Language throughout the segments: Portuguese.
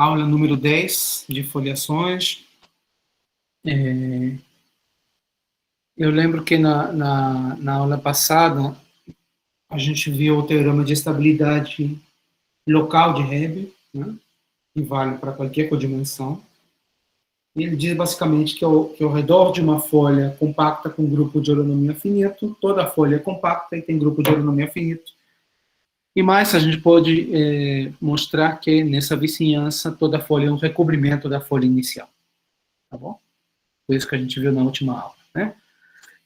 Aula número 10 de foliações. Eu lembro que na aula passada a gente viu o teorema de estabilidade local de Hebel, né, que vale para qualquer codimensão. Ele diz basicamente que ao redor de uma folha compacta com grupo de holonomia finito, toda folha é compacta e tem grupo de holonomia finito. E mais, a gente pode mostrar que nessa vizinhança toda folha é um recobrimento da folha inicial. Tá bom? Foi isso que a gente viu na última aula, né?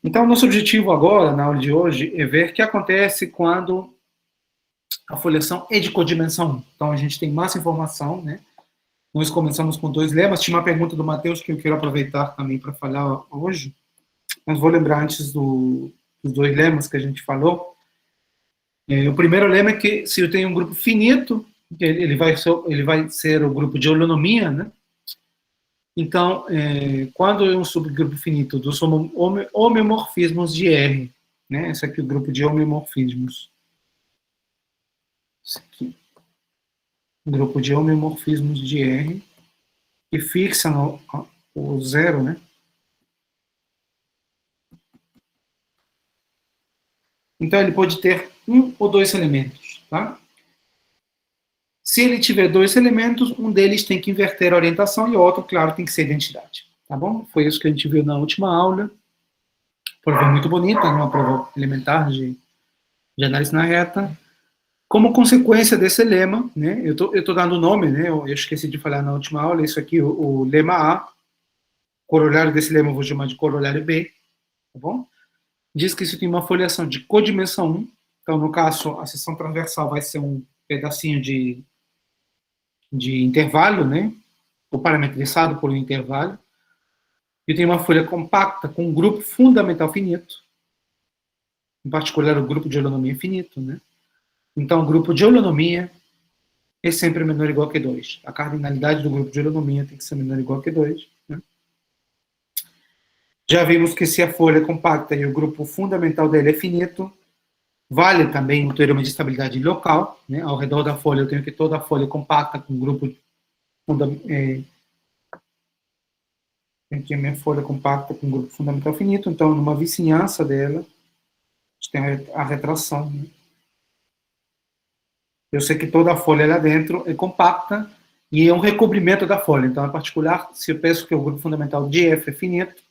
Então, nosso objetivo agora, na aula de hoje, é ver o que acontece quando a foliação é de codimensão 1. Então, a gente tem mais informação, né? Nós começamos com 2 lemas. Tinha uma pergunta do Matheus que eu quero aproveitar também para falar hoje, mas vou lembrar antes dos 2 lemas que a gente falou. O primeiro lema é que se eu tenho um grupo finito, ele vai ser o grupo de holonomia, né? Então, quando é um subgrupo finito dos homeomorfismos de R, né? Esse aqui é o grupo de homeomorfismos. Esse aqui. Um grupo de homeomorfismos de R, que fixam o zero, né? Então, ele pode ter 1 ou 2 elementos, tá? Se ele tiver 2 elementos, um deles tem que inverter a orientação e o outro, claro, tem que ser identidade. Tá bom? Foi isso que a gente viu na última aula. Prova muito bonita, uma prova elementar de análise na reta. Como consequência desse lema, né, eu tô dando o nome, né, eu esqueci de falar na última aula, isso aqui, o lema A, corolário desse lema eu vou chamar de corolário B, tá bom? Diz que isso tem uma foliação de codimensão 1, então, no caso, a seção transversal vai ser um pedacinho de intervalo, né, ou parametrizado por um intervalo, e tem uma folha compacta com um grupo fundamental finito, em particular o grupo de holonomia finito, né? Então, o grupo de holonomia é sempre menor ou igual que 2. A cardinalidade do grupo de holonomia tem que ser menor ou igual que 2. Né? Já vimos que se a folha é compacta e o grupo fundamental dele é finito, vale também o teorema de estabilidade local. Né? Ao redor da folha, eu tenho que toda a folha é compacta com grupo aqui a minha folha compacta com grupo fundamental finito, então, numa vizinhança dela, a gente tem a retração. Né? Eu sei que toda a folha lá dentro é compacta e é um recobrimento da folha. Então, em particular, se eu penso que o grupo fundamental de F é finito,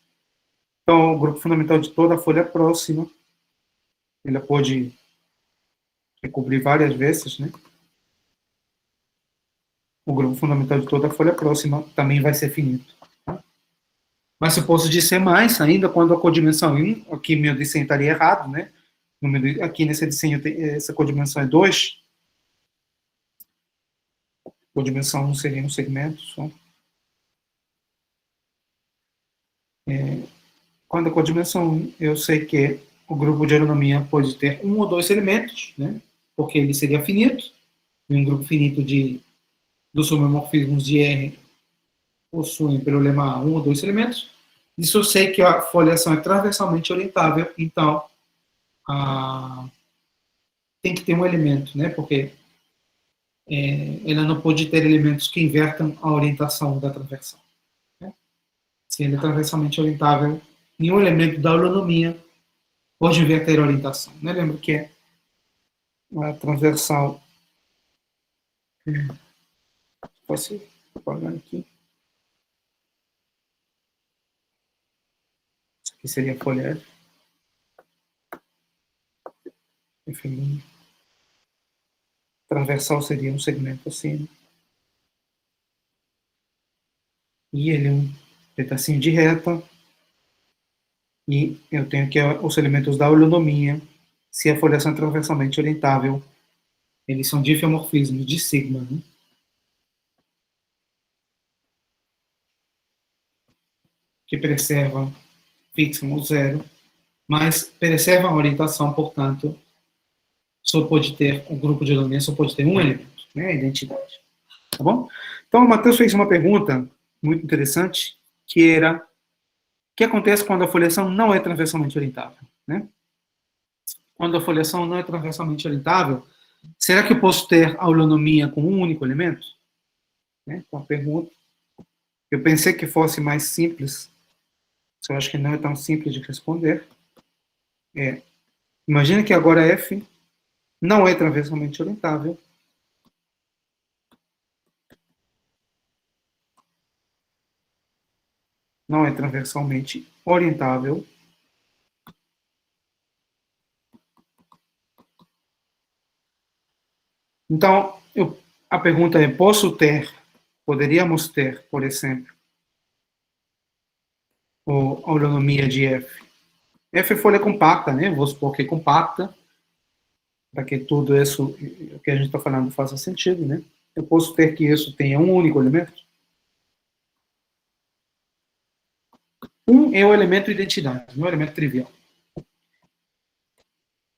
então o grupo fundamental de toda a folha próxima, ele pode recobrir várias vezes, né? O grupo fundamental de toda a folha próxima também vai ser finito. Tá? Mas eu posso dizer mais ainda quando a codimensão 1, aqui meu desenho estaria errado, né? Aqui nesse desenho essa codimensão é 2, codimensão 1 seria um segmento só. Quando a codimensão 1, eu sei que o grupo de holonomia pode ter 1 ou 2 elementos, né? Porque ele seria finito, e um grupo finito dos homomorfismos de R possuem, pelo lema A, 1 ou 2 elementos. Isso eu sei que a foliação é transversalmente orientável, então tem que ter um elemento, né? Porque ela não pode ter elementos que invertam a orientação da transversal. Né? Se ela é transversalmente orientável, nenhum elemento da holonomia pode inverter a orientação. Né? Lembro que a transversal. Posso apagar aqui? Isso aqui seria a folha F'. Transversal seria um segmento assim. E ele é um pedacinho de reta. E eu tenho que os elementos da holonomia, se a foliação é transversalmente orientável, eles são difeomorfismos de sigma. Né? Que preservam, fixam o zero, mas preservam a orientação, portanto, só pode ter um grupo de holonomia, só pode ter um elemento, né? A identidade. Tá bom? Então, o Matheus fez uma pergunta muito interessante, que era: o que acontece quando a foliação não é transversalmente orientável? Né? Quando a foliação não é transversalmente orientável, será que eu posso ter a holonomia com um único elemento? né, com a pergunta. Eu pensei que fosse mais simples, só acho que não é tão simples de responder. Imagina que agora F não é transversalmente orientável. Não é transversalmente orientável. Então, a pergunta é, poderíamos ter, por exemplo, a holonomia de F. F é folha compacta, né? Vou supor que é compacta, para que tudo isso, o que a gente está falando, faça sentido, né? Eu posso ter que isso tenha um único elemento. Um é o elemento identidade, não é o elemento trivial.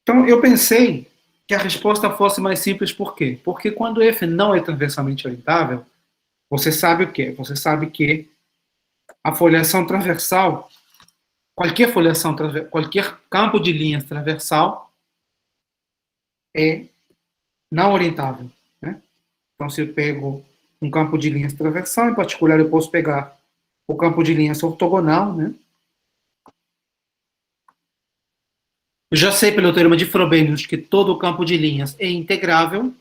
Então, eu pensei que a resposta fosse mais simples, por quê? Porque quando F não é transversalmente orientável, você sabe o quê? Você sabe que a foliação transversal, qualquer campo de linhas transversal é não orientável, né? Então, se eu pego um campo de linhas transversal, em particular, eu posso pegar o campo de linhas ortogonal, né? Eu já sei pelo teorema de Frobenius que todo campo de linhas é integrável,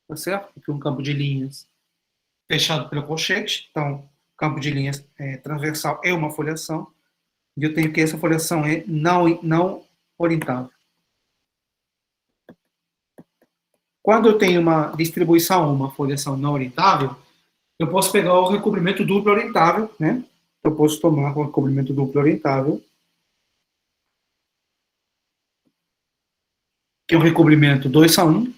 tá certo? Porque um campo de linhas fechado pelo colchete, então campo de linhas transversal é uma foliação, e eu tenho que essa foliação é não orientável. Quando eu tenho uma distribuição, uma foliação não orientável, eu posso pegar o recobrimento duplo orientável, né? Eu posso tomar o recobrimento duplo orientável, que é o recobrimento 2 a 1.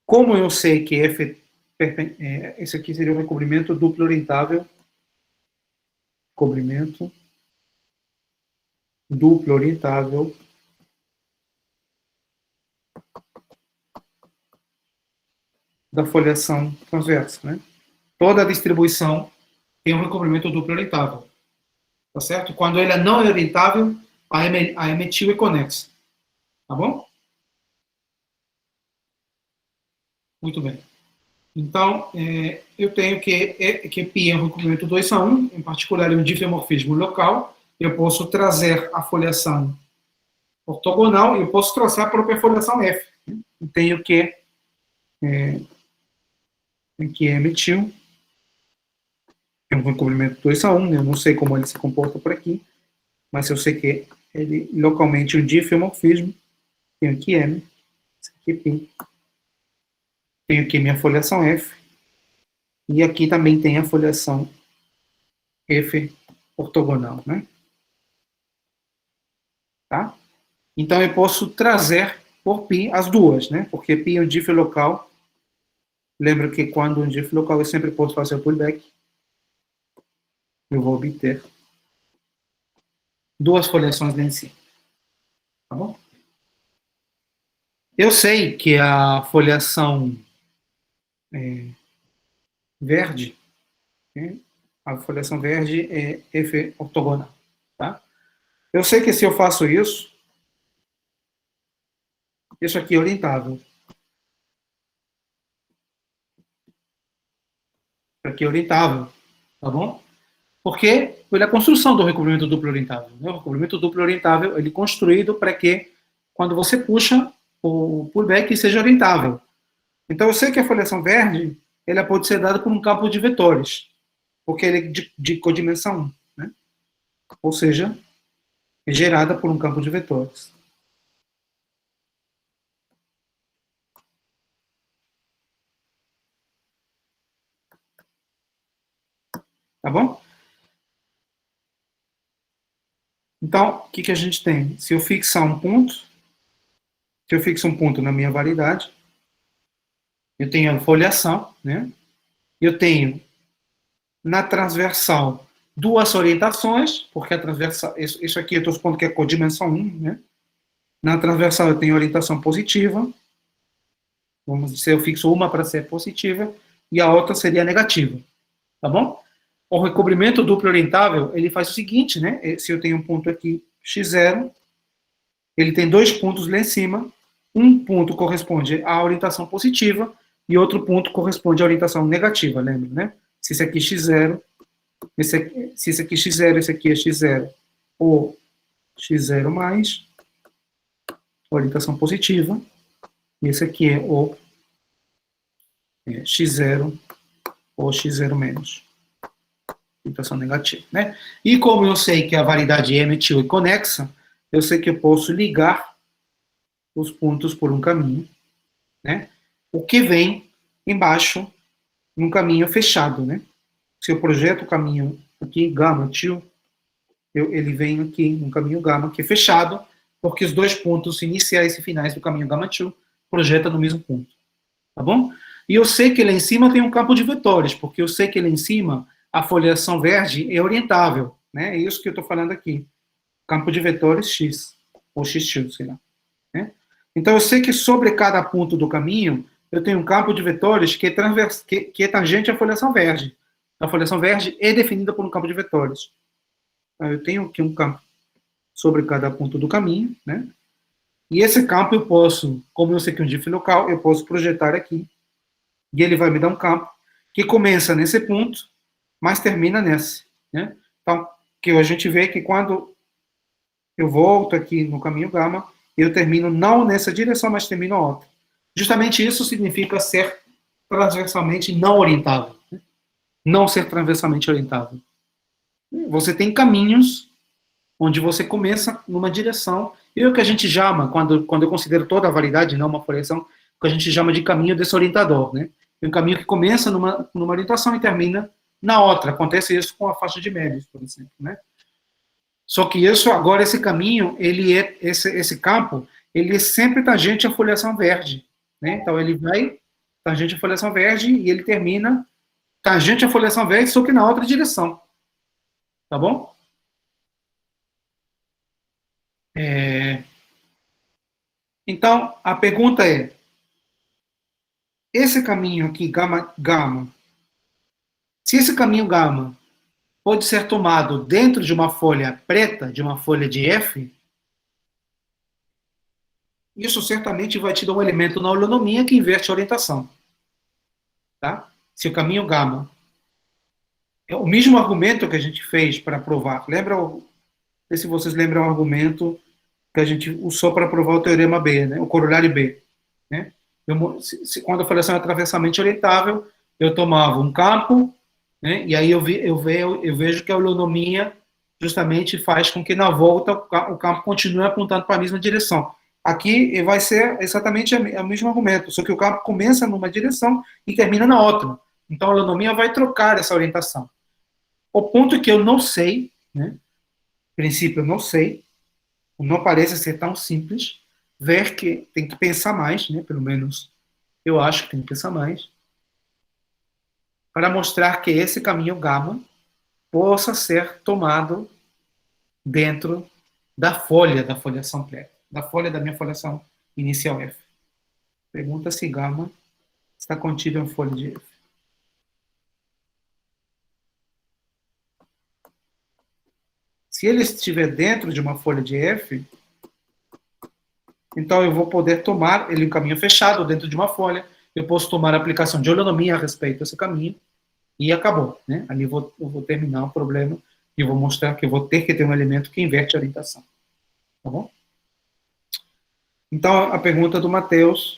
Como eu sei que F, esse aqui seria o recobrimento duplo orientável, recobrimento duplo orientável da foliação transversa, né? Toda a distribuição tem um recobrimento duplo orientável, tá certo? Quando ele não é orientável, a emetil é conexa, tá bom? Muito bem. Então, eu tenho que π é um recobrimento 2 a 1, em particular é um difeomorfismo local. Eu posso trazer a foliação ortogonal e eu posso trazer a própria foliação F. Eu tenho que é metil, é um recobrimento 2 a 1, eu não sei como ele se comporta por aqui, mas eu sei que ele localmente é um difeomorfismo. Tenho aqui M, aqui P. Tenho aqui minha foliação F. E aqui também tem a foliação F ortogonal, né? Tá? Então eu posso trazer por π as duas, né? Porque π é um diff local. Lembra que quando um diff local eu sempre posso fazer o pullback. Eu vou obter duas foliações lá em cima. Tá bom? Eu sei que a foliação verde, né? A foliação verde é F ortogonal. Tá? Eu sei que se eu faço isso aqui é orientável. Isso aqui é orientável. Tá bom? Porque pela construção do recobrimento duplo orientável. Né? O recobrimento duplo orientável ele é construído para que, quando você puxa o pullback, seja orientável. Então, eu sei que a foliação verde ela pode ser dada por um campo de vetores, porque ele é de codimensão 1. Né? Ou seja, é gerada por um campo de vetores. Tá bom? Então, o que a gente tem? Se eu fixar um ponto, se eu fixo um ponto na minha variedade, eu tenho a foliação, né? Eu tenho na transversal duas orientações, porque a transversal, isso aqui eu estou supondo que é codimensão 1, né? Na transversal eu tenho orientação positiva, vamos dizer, eu fixo uma para ser positiva, e a outra seria negativa, tá bom? O recobrimento duplo orientável, ele faz o seguinte, né? Se eu tenho um ponto aqui, x0, ele tem dois pontos lá em cima, um ponto corresponde à orientação positiva e outro ponto corresponde à orientação negativa, lembra, né? Se esse aqui é x0, se esse aqui é x0, esse aqui é x0, ou x0 mais, orientação positiva, e esse aqui é o x0 ou x0 menos, orientação negativa, né? E como eu sei que a variedade é metil e conexa, eu sei que eu posso ligar os pontos por um caminho, né? O que vem embaixo num caminho fechado, né? Se eu projeto o caminho aqui, gama, til, ele vem aqui num caminho gama, que é fechado, porque os dois pontos iniciais e finais do caminho gama til projetam no mesmo ponto, tá bom? E eu sei que lá em cima tem um campo de vetores, porque eu sei que lá em cima a foliação verde é orientável, né? É isso que eu estou falando aqui. Campo de vetores x, ou x til, sei lá. Né? Então eu sei que sobre cada ponto do caminho eu tenho um campo de vetores que é tangente à foliação verde. A foliação verde é definida por um campo de vetores. Então, eu tenho aqui um campo sobre cada ponto do caminho, né? E esse campo eu posso, como eu sei que é um diff local, eu posso projetar aqui. E ele vai me dar um campo que começa nesse ponto, mas termina nesse. Né? Então, que a gente vê que quando eu volto aqui no caminho gama, eu termino não nessa direção, mas termino outra. Justamente isso significa ser transversalmente não orientável. Né? Não ser transversalmente orientável. Você tem caminhos onde você começa numa direção, e é o que a gente chama, quando eu considero toda a variedade, não uma foliação, o que a gente chama de caminho desorientador. Né? É um caminho que começa numa orientação e termina na outra. Acontece isso com a faixa de médios, por exemplo. Né? Só que isso, agora, esse caminho, esse campo, ele é sempre tangente à foliação verde. Né? Então, ele vai tangente à foliação verde e ele termina tangente à foliação verde, só que na outra direção. Tá bom? Então, a pergunta é, esse caminho aqui, gama, se esse caminho gama pode ser tomado dentro de uma folha preta, de uma folha de F, isso certamente vai te dar um elemento na holonomia que inverte a orientação. Tá? Se o caminho gama é o mesmo argumento que a gente fez para provar. Lembra, não sei se vocês lembram o argumento que a gente usou para provar o teorema B, né? O corolário B. Né? Quando a foliação é atravessamento orientável, eu tomava um campo, né? E aí eu vejo que a holonomia justamente faz com que na volta o campo continue apontando para a mesma direção. Aqui vai ser exatamente o mesmo argumento, só que o campo começa numa direção e termina na outra. Então a holonomia vai trocar essa orientação. O ponto que eu não sei, né? A princípio eu não sei, não parece ser tão simples, ver que tem que pensar mais, né? Pelo menos eu acho que tem que pensar mais, para mostrar que esse caminho gama possa ser tomado dentro da foliação preta, da folha da minha foliação inicial F. Pergunta se gama está contido em folha de F. Se ele estiver dentro de uma folha de F, então eu vou poder tomar ele em caminho fechado dentro de uma folha, eu posso tomar a aplicação de holonomia a respeito desse caminho, e acabou. Né? Ali eu vou terminar o problema e vou mostrar que eu vou ter que ter um elemento que inverte a orientação. Tá bom? Então, a pergunta do Matheus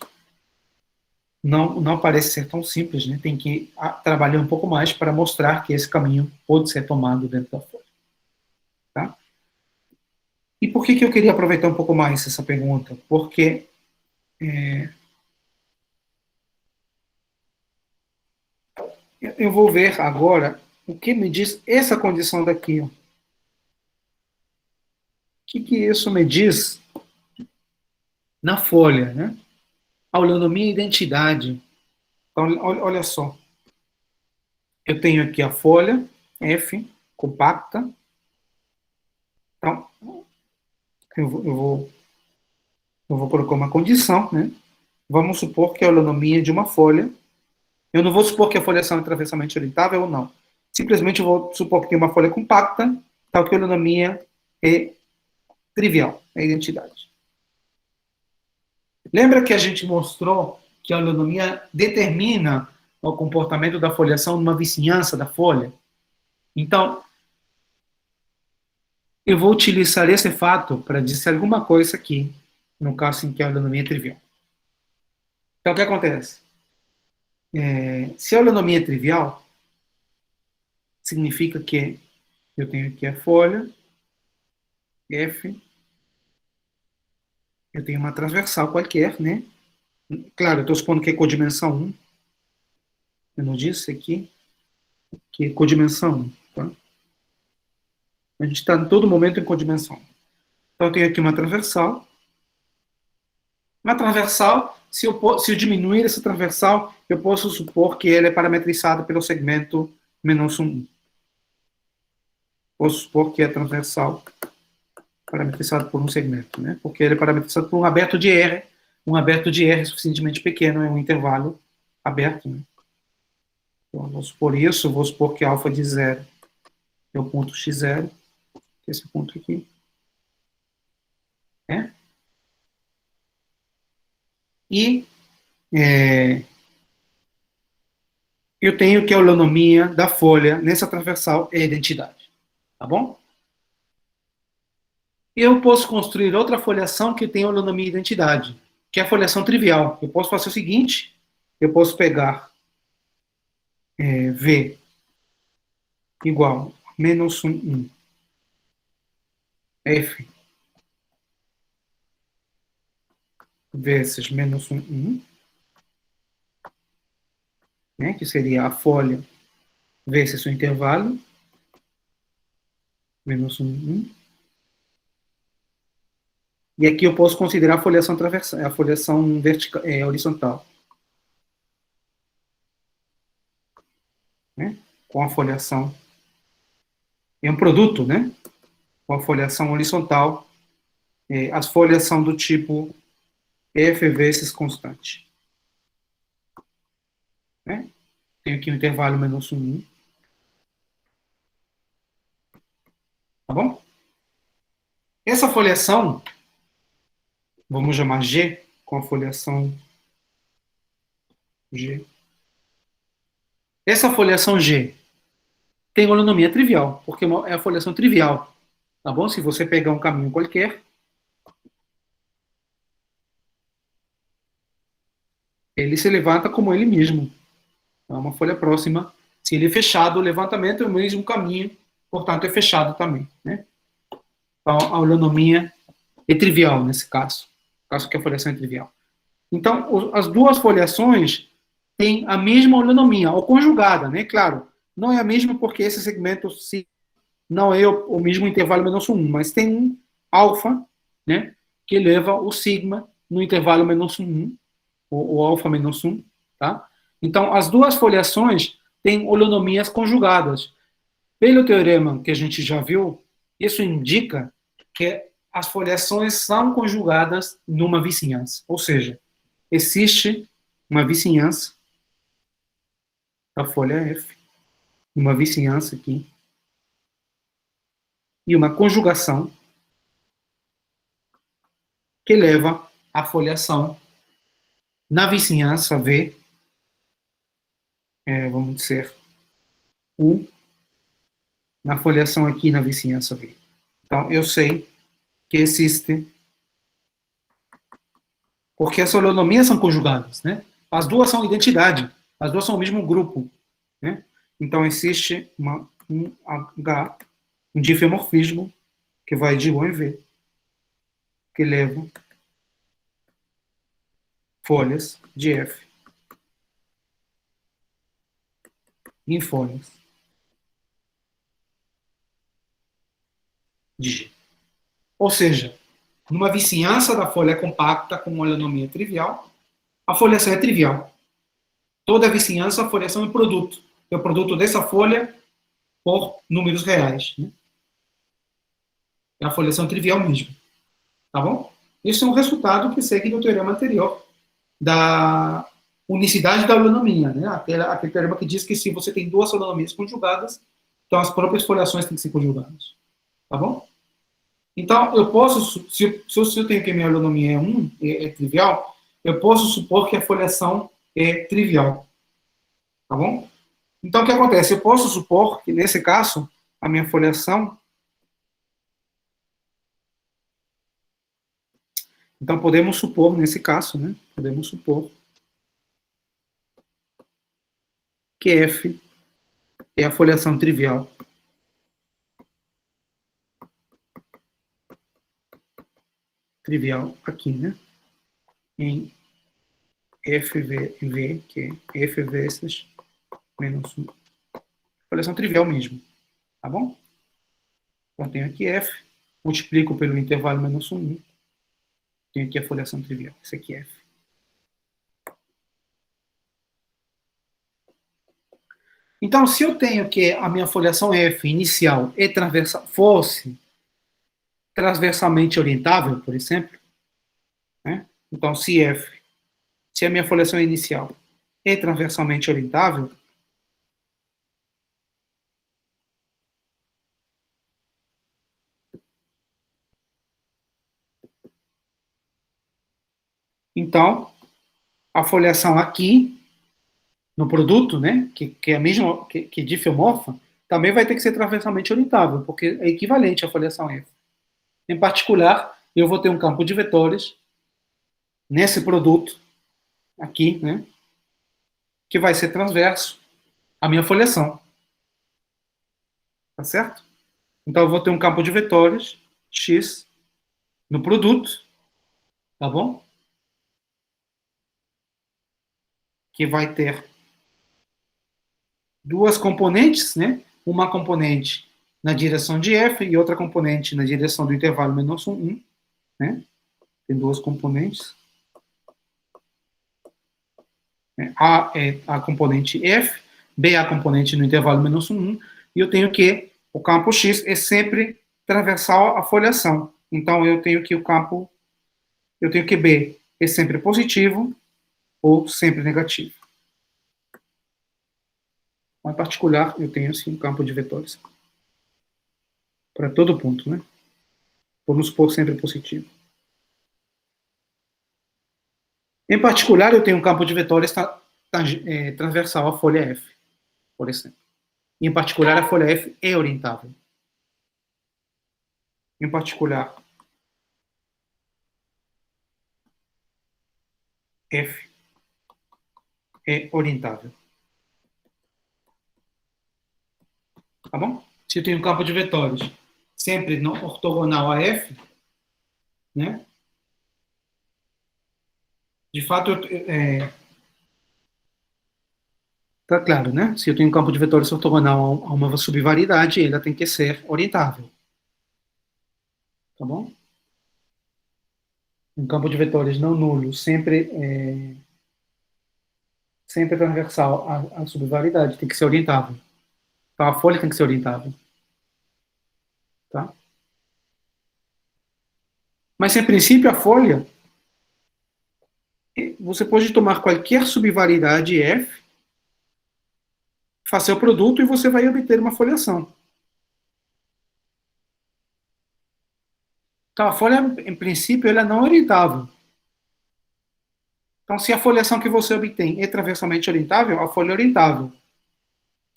não parece ser tão simples, né? Tem que trabalhar um pouco mais para mostrar que esse caminho pode ser tomado dentro da folha. Tá? E por que eu queria aproveitar um pouco mais essa pergunta? Porque eu vou ver agora o que me diz essa condição daqui. Ó. O que isso me diz na folha, né? Olhando minha identidade. Então, olha só. Eu tenho aqui a folha F compacta. Então, eu vou colocar uma condição, né? Vamos supor que a holonomia de uma folha. Eu não vou supor que a foliação é atravessamento orientável ou não. Simplesmente eu vou supor que tem uma folha compacta, tal que a holonomia é trivial, é identidade. Lembra que a gente mostrou que a holonomia determina o comportamento da foliação numa vizinhança da folha. Então, eu vou utilizar esse fato para dizer alguma coisa aqui, no caso em que a holonomia é trivial. Então, o que acontece? Se a holonomia é trivial, significa que eu tenho aqui a folha, F, eu tenho uma transversal qualquer, né? Claro, eu estou supondo que é codimensão 1. Eu não disse aqui que é codimensão 1. Tá? A gente está em todo momento em codimensão. Então, eu tenho aqui uma transversal. Uma transversal, se eu diminuir essa transversal, eu posso supor que ela é parametrizada pelo segmento menos 1. Posso supor que é transversal parametrizado por um segmento, né? Porque ele é parametrizado por um aberto de R. Um aberto de R suficientemente pequeno é um intervalo aberto, né? Então, vou supor isso, vou supor que alfa de 0 é o ponto x0, esse ponto aqui. Né? E eu tenho que a holonomia da folha nessa transversal é a identidade. Tá bom? Eu posso construir outra foliação que tem holonomia e identidade, que é a foliação trivial. Eu posso fazer o seguinte, eu posso pegar V igual a menos 1 F vezes menos 1, né, que seria a folha vezes o intervalo, menos 1. E aqui eu posso considerar a foliação transversal, a foliação vertical, horizontal. Né? Com a foliação. É um produto, né? Com a foliação horizontal. As folhas são do tipo F vezes constante. Né? Tenho aqui um intervalo menos 1. Tá bom? Essa foliação, vamos chamar G, com a foliação G. Essa foliação G tem holonomia trivial, porque é a foliação trivial. Tá bom? Se você pegar um caminho qualquer, ele se levanta como ele mesmo. É uma folha próxima. Se ele é fechado, o levantamento é o mesmo caminho, portanto é fechado também. Né? Então, a holonomia é trivial nesse caso que a foliação é trivial. Então, as duas foliações têm a mesma holonomia, ou conjugada, né? Claro, não é a mesma porque esse segmento não é o mesmo intervalo menos 1, mas tem um alfa, né? Que leva o sigma no intervalo menos 1, o alfa menos 1, tá? Então, as duas foliações têm holonomias conjugadas. Pelo teorema que a gente já viu, isso indica que as foliações são conjugadas numa vizinhança. Ou seja, existe uma vizinhança da folha F, uma vizinhança aqui, e uma conjugação que leva à foliação na vizinhança V, vamos dizer, U, na foliação aqui na vizinhança V. Então, eu sei que existe, porque as holonomias são conjugadas, né? As duas são identidade, as duas são o mesmo grupo, né? Então, existe um H, um difeomorfismo, que vai de U em V, que leva folhas de F em folhas de G. Ou seja, numa vizinhança da folha compacta com uma holonomia trivial, a foliação é trivial. Toda vizinhança, a foliação é produto. É o produto dessa folha por números reais. Né? É a foliação trivial mesmo. Tá bom? Isso é um resultado que segue do teorema anterior da unicidade da holonomia. Né? Aquele teorema que diz que se você tem duas holonomias conjugadas, então as próprias foliações têm que ser conjugadas. Tá bom? Então, eu posso, se eu tenho que a minha holonomia é 1, é trivial, eu posso supor que a foliação é trivial, tá bom? Então, o que acontece? Eu posso supor que, nesse caso, a minha foliação... Então, podemos supor, nesse caso, né? Podemos supor que F é a foliação trivial aqui, né? Em FV, que é F vezes menos 1. Foliação trivial mesmo, tá bom? Então, tenho aqui F, multiplico pelo intervalo menos 1, tenho aqui a foliação trivial. Isso aqui é F. Então, se eu tenho que a minha foliação F inicial e fosse transversalmente orientável, por exemplo, né? Então, se a minha foliação inicial é transversalmente orientável, então a foliação aqui no produto, né, que é a mesma que difeomorfa, também vai ter que ser transversalmente orientável, porque é equivalente à foliação F. Em particular, eu vou ter um campo de vetores nesse produto aqui, né, que vai ser transverso à minha foliação. Tá certo? Então eu vou ter um campo de vetores X no produto, tá bom? Que vai ter duas componentes, né? Uma componente na direção de F e outra componente na direção do intervalo menos 1, né? Tem duas componentes. A é a componente F, B é a componente no intervalo menos 1, e eu tenho que o campo X é sempre transversal à foliação. Então eu tenho que B é sempre positivo ou sempre negativo. Em particular, eu tenho assim um campo de vetores para todo ponto, né? Vamos supor sempre positivo. Em particular, eu tenho um campo de vetores transversal à folha F, por exemplo. Em particular, a folha F é orientável. Em particular, F é orientável. Tá bom? Se eu tenho um campo de vetores sempre ortogonal a F, né? De fato, tá claro, né? Se eu tenho um campo de vetores ortogonal a uma subvariedade, ela tem que ser orientável. Tá bom? Um campo de vetores não nulo, sempre transversal à subvariedade, tem que ser orientável. Então, a folha tem que ser orientável. Tá? Mas, em princípio, a folha, você pode tomar qualquer subvariedade F, fazer o produto e você vai obter uma foliação. Então, a folha, em princípio, ela não é orientável. Então, se a foliação que você obtém é transversalmente orientável, a folha é orientável.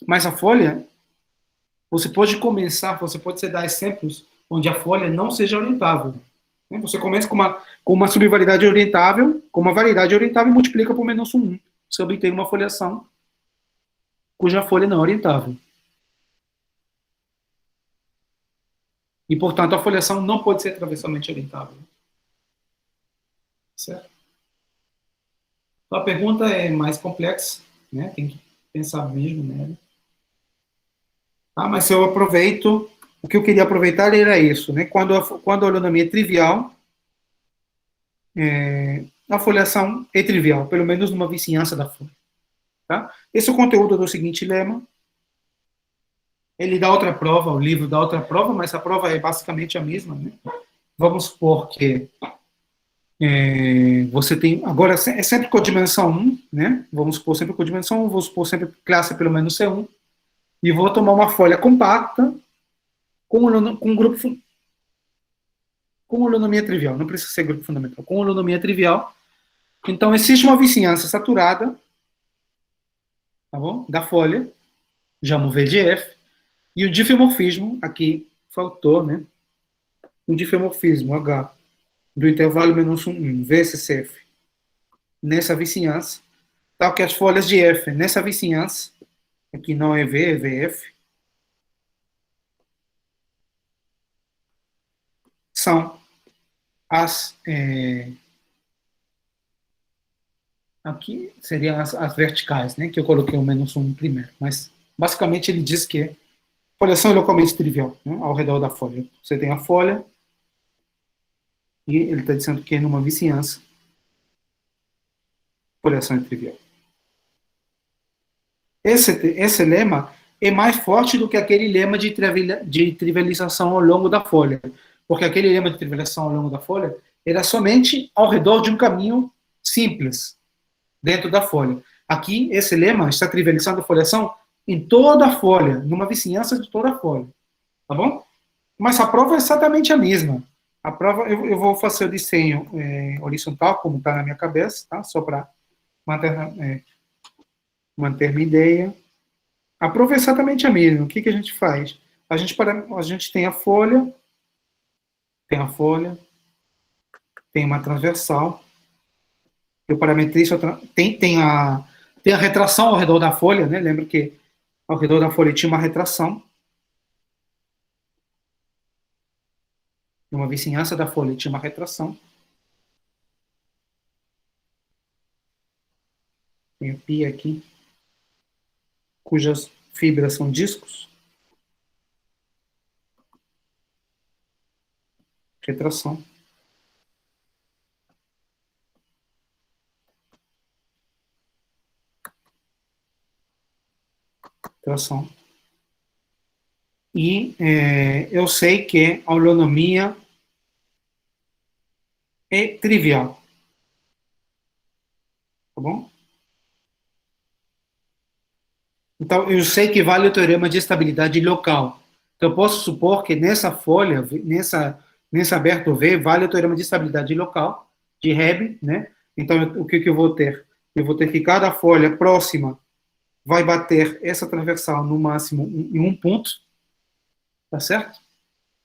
Mas a folha, você pode dar exemplos onde a folha não seja orientável. Você começa com uma subvariedade orientável, com uma variedade orientável e multiplica por menos 1. Você obtém uma foliação cuja folha não é orientável. E, portanto, a foliação não pode ser transversalmente orientável. Certo? Então, a pergunta é mais complexa, né? Tem que pensar mesmo nela. Mas se eu aproveito, o que eu queria aproveitar era isso, né? Quando a holonomia é trivial, a foliação é trivial, pelo menos numa vizinhança da folha. Tá? Esse é o conteúdo do seguinte lema. Ele dá outra prova, o livro dá outra prova, mas a prova é basicamente a mesma, né? Vamos supor que você tem, agora é sempre com dimensão 1, né? Vamos supor sempre com dimensão 1, vou supor sempre classe pelo menos C1, e vou tomar uma folha compacta com um grupo com holonomia trivial, não precisa ser grupo fundamental, com holonomia trivial, Então, existe uma vizinhança saturada, tá bom? Da folha, chamo VGF, e o difeomorfismo, aqui faltou, né? O difeomorfismo H do intervalo menos 1 VSCF nessa vizinhança, tal que as folhas de F nessa vizinhança, aqui não é V, é VF, são as aqui seriam as verticais, né, que eu coloquei o menos 1 primeiro, mas basicamente ele diz que foliação é localmente trivial, né, ao redor da folha. Você tem a folha e ele está dizendo que numa vizinhança foliação é trivial. Esse lema é mais forte do que aquele lema de trivialização ao longo da folha, porque aquele lema de trivialização ao longo da folha era somente ao redor de um caminho simples, dentro da folha. Aqui, esse lema está trivializando a foliação em toda a folha, numa vizinhança de toda a folha. Tá bom? Mas a prova é exatamente a mesma. A prova, eu vou fazer o desenho horizontal, como está na minha cabeça, tá? Só para manter minha ideia. A prova é exatamente a mesma. O que a gente faz? A gente tem a folha, tem uma transversal, eu parametrizo, tem a retração ao redor da folha, né? Lembra que ao redor da folha tinha uma retração, uma vizinhança da folha tinha uma retração. Tem o pi aqui, cujas fibras são discos. Retração. Retração. E eu sei que a holonomia é trivial. Tá bom? Então, eu sei que vale o teorema de estabilidade local. Então, eu posso supor que nessa folha, nessa aberto V, vale o teorema de estabilidade local, de Hebb, né? Então, o que eu vou ter? Eu vou ter que cada folha próxima vai bater essa transversal no máximo em um ponto, tá certo?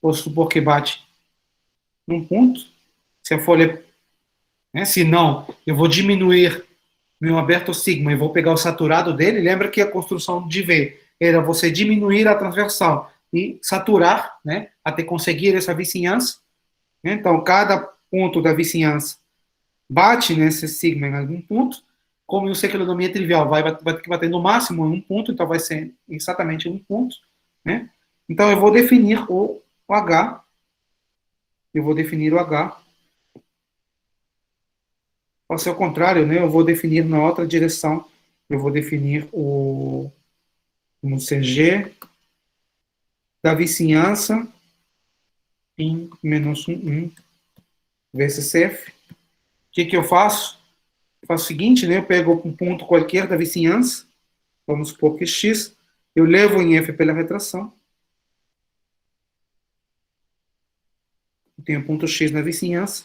Posso supor que bate num ponto. Se a folha, né? Se não, eu vou diminuir meu aberto sigma e vou pegar o saturado dele. Lembra que a construção de V era você diminuir a transversal e saturar, né, até conseguir essa vizinhança. Então, cada ponto da vizinhança bate nesse sigma em algum ponto. Como eu sei que a holonomia é trivial, vai ter que bater no máximo em um ponto, então vai ser exatamente um ponto, né? Então, eu vou definir o H. Eu vou definir o H. Pode ser o contrário, né? Eu vou definir na outra direção. Eu vou definir no CG da vizinhança em menos 1 vezes F. O que eu faço? Eu faço o seguinte, né? Eu pego um ponto qualquer da vizinhança, vamos supor que X, eu levo em F pela retração. Eu tenho ponto X na vizinhança.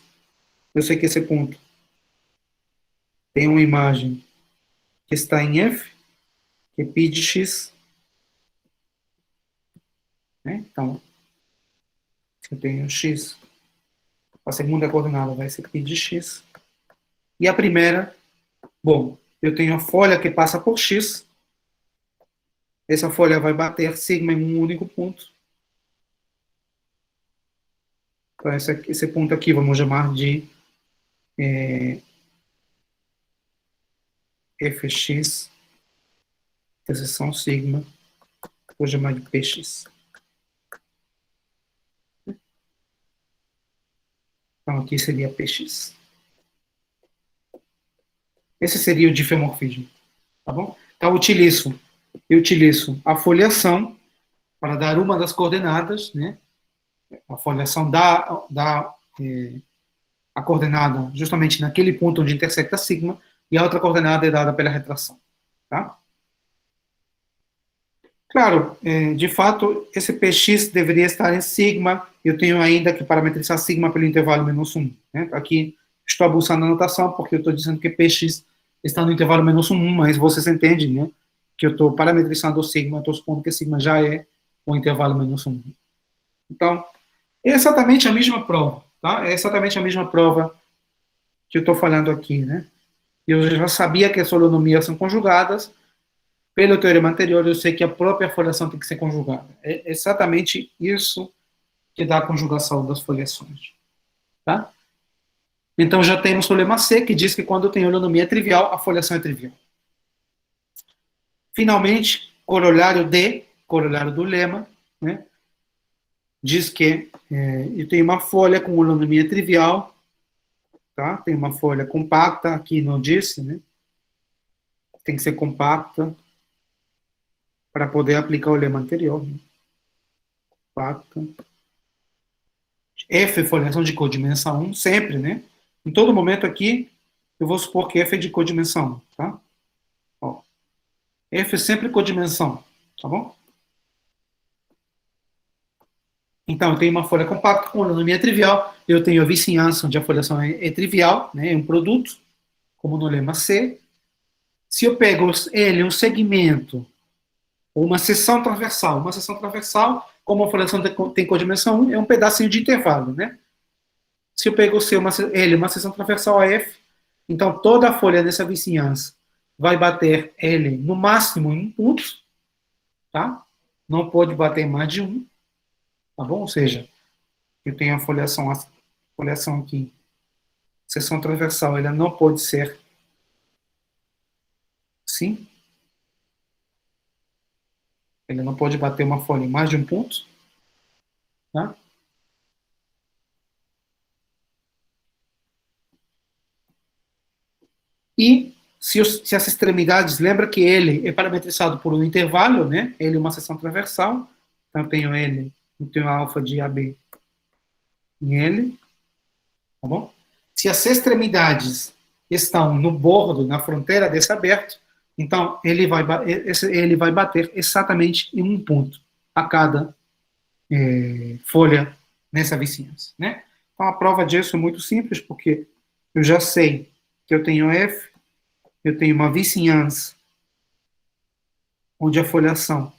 Eu sei que esse ponto tem uma imagem que está em F, que é π de X. Né? Então, se eu tenho X, a segunda coordenada vai ser π de X. E a primeira, bom, eu tenho a folha que passa por X. Essa folha vai bater sigma em um único ponto. Então, esse ponto aqui vamos chamar de Fx, interseção sigma, vou chamar de Px. Então, aqui seria Px. Esse seria o difeomorfismo. Tá bom? Então, eu utilizo a foliação para dar uma das coordenadas, né? A foliação dá a coordenada justamente naquele ponto onde intersecta sigma, e a outra coordenada é dada pela retração. Tá? Claro, de fato, esse Px deveria estar em sigma, eu tenho ainda que parametrizar sigma pelo intervalo menos 1. Né? Aqui, Estou abusando da notação porque eu estou dizendo que Px está no intervalo -1, mas vocês entendem, né? Que eu estou parametrizando o sigma, estou supondo que sigma já é o intervalo -1. Então, é exatamente a mesma prova, tá? É exatamente a mesma prova que eu estou falando aqui, né? Eu já sabia que as holonomias são conjugadas. Pelo teorema anterior, eu sei que a própria foliação tem que ser conjugada. É exatamente isso que dá a conjugação das foliações, tá? Então, já temos o lema C, que diz que quando tem holonomia trivial, a foliação é trivial. Finalmente, corolário D, corolário do lema, né? Diz que eu tenho uma folha com holonomia trivial, tá? Tem uma folha compacta, aqui não disse, né? Tem que ser compacta para poder aplicar o lema anterior. Né? Compacta. F é foliação de codimensão 1, sempre, né? Em todo momento aqui, eu vou supor que F é de codimensão 1, tá? Ó, F é sempre codimensão, tá bom? Então, eu tenho uma folha compacta com holonomia trivial, eu tenho a vizinhança onde a foliação é trivial, né? É um produto, como no lema C. Se eu pego ele, um segmento, ou uma seção transversal, como a foliação tem codimensão 1, é um pedacinho de intervalo, né? Se eu pego ele, uma seção transversal a F, então toda a folha dessa vizinhança vai bater L no máximo em um ponto, tá? Não pode bater mais de um, tá bom? Ou seja, eu tenho a foliação aqui, seção transversal, ela não pode ser assim, ele não pode bater uma folha em mais de um ponto, tá? E se as extremidades, lembra que ele é parametrizado por um intervalo, né? Ele é uma seção transversal, então eu tenho L, eu tenho alfa de AB em L, tá bom? Se as extremidades estão no bordo, na fronteira desse aberto, então ele vai bater exatamente em um ponto a cada folha nessa vizinhança, né? Então a prova disso é muito simples, porque eu já sei que eu tenho F, eu tenho uma vizinhança onde a foliação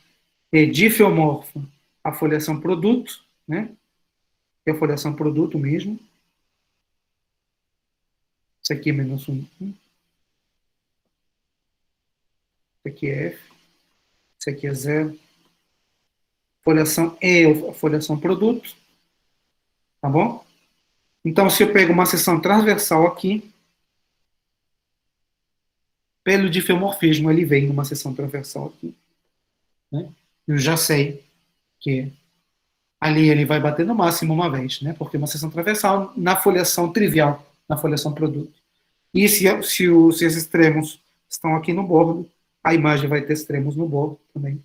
é difeomorfa à foliação produto, né? Que é a foliação produto mesmo. Isso aqui é -1. Isso aqui é F. Isso aqui é 0. Foliação é a foliação produto. Tá bom? Então, se eu pego uma seção transversal aqui, pelo difeomorfismo, ele vem numa seção transversal aqui. Né? Eu já sei que ali ele vai bater no máximo uma vez, né? Porque uma seção transversal na foliação trivial, na foliação produto. E se os extremos estão aqui no bordo, a imagem vai ter extremos no bordo também,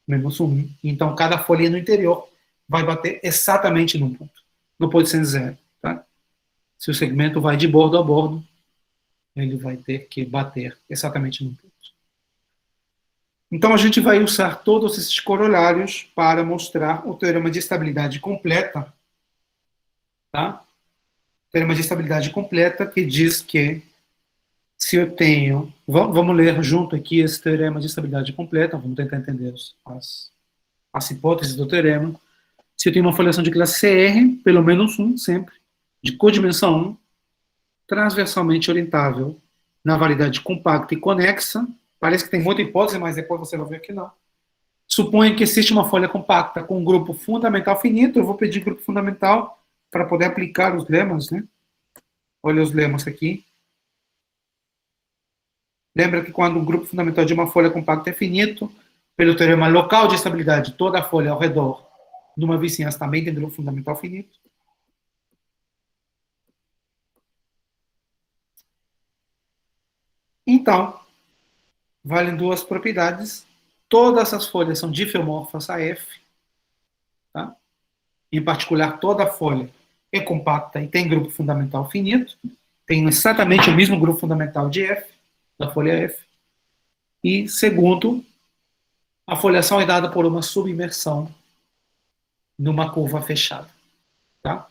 -1. Então, cada folha no interior vai bater exatamente num ponto. Não pode ser zero. Tá? Se o segmento vai de bordo a bordo, ele vai ter que bater exatamente num ponto. Então, a gente vai usar todos esses corolários para mostrar o teorema de estabilidade completa. Tá? Teorema de estabilidade completa que diz que se eu tenho... Vamos ler junto aqui esse teorema de estabilidade completa, vamos tentar entender as hipóteses do teorema. Se eu tenho uma foliação de classe CR, pelo menos um, sempre, de codimensão 1, transversalmente orientável, na variedade compacta e conexa, parece que tem muita hipótese, mas depois você vai ver que não. Suponha que existe uma folha compacta com um grupo fundamental finito, eu vou pedir grupo fundamental para poder aplicar os lemas, né? Olha os lemas aqui. Lembra que quando o grupo fundamental de uma folha compacta é finito, pelo teorema local de estabilidade, toda a folha ao redor de uma vizinhança também tem grupo fundamental finito. Então, valem duas propriedades. Todas as folhas são difeomorfas a F. Tá? Em particular, toda a folha é compacta e tem grupo fundamental finito. Tem exatamente o mesmo grupo fundamental de F, da folha F. E, segundo, a foliação é dada por uma submersão numa curva fechada. Tá?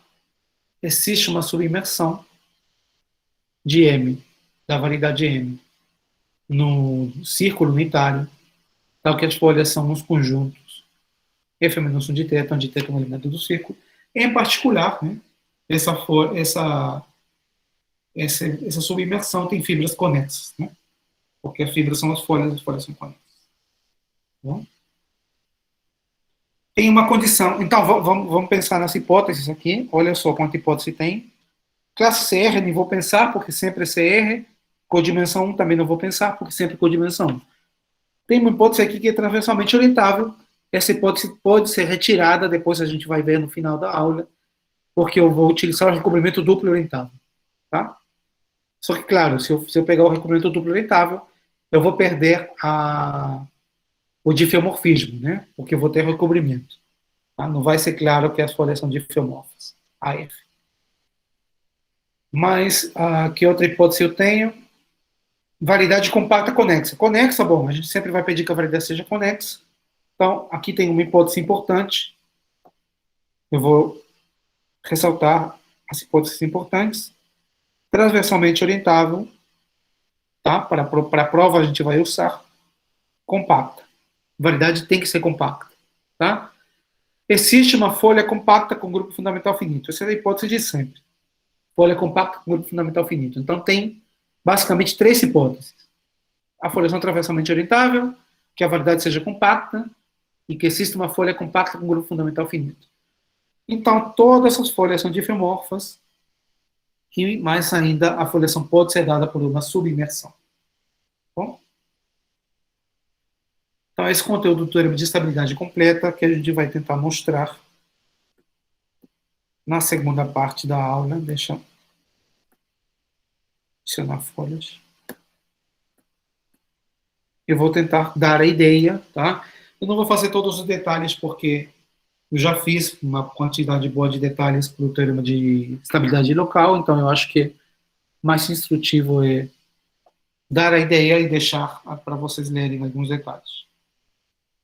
Existe uma submersão de M, da variedade M, no círculo unitário, tal que as folhas são nos conjuntos F menos 1 de θ, onde θ é um elemento do círculo. Em particular, né, essa subimersão tem fibras conexas, né, porque as fibras são as folhas são conexas. Bom? Tem uma condição. Então, vamos pensar nessa hipótese aqui. Olha só quanta hipótese tem. Classe CR, nem vou pensar, porque sempre é CR. Codimensão 1 também não vou pensar, porque sempre é codimensão 1. Tem uma hipótese aqui que é transversalmente orientável. Essa hipótese pode ser retirada, depois a gente vai ver no final da aula, porque eu vou utilizar o recobrimento duplo orientável. Tá? Só que, claro, se eu pegar o recobrimento duplo orientável, eu vou perder o difiomorfismo, né? Porque eu vou ter recobrimento. Tá? Não vai ser claro que as folhas são difiomorfas. AF. Mas, que outra hipótese eu tenho? Variedade compacta conexa. Conexa, bom, a gente sempre vai pedir que a variedade seja conexa. Então, aqui tem uma hipótese importante. Eu vou ressaltar as hipóteses importantes. Transversalmente orientável, tá? Para a prova a gente vai usar compacta. Variedade tem que ser compacta, tá? Existe uma folha compacta com grupo fundamental finito. Essa é a hipótese de sempre. Folha compacta com grupo fundamental finito. Então, tem basicamente três hipóteses. A folhação transversalmente orientável, que a variedade seja compacta e que exista uma folha compacta com grupo fundamental finito. Então, todas essas folhas são difiomorfas e, mais ainda, a foliação pode ser dada por uma subimersão. Bom? Então, esse conteúdo do teorema de estabilidade completa que a gente vai tentar mostrar na segunda parte da aula. Deixa eu adicionar folhas. Eu vou tentar dar a ideia, tá? Eu não vou fazer todos os detalhes, porque eu já fiz uma quantidade boa de detalhes para o teorema de estabilidade local, então eu acho que mais instrutivo é dar a ideia e deixar para vocês lerem alguns detalhes.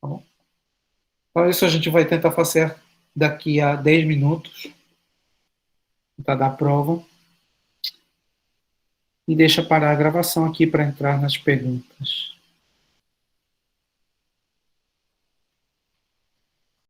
Tá bom? Então, isso a gente vai tentar fazer daqui a 10 minutos, para dar a prova. E deixa parar a gravação aqui para entrar nas perguntas.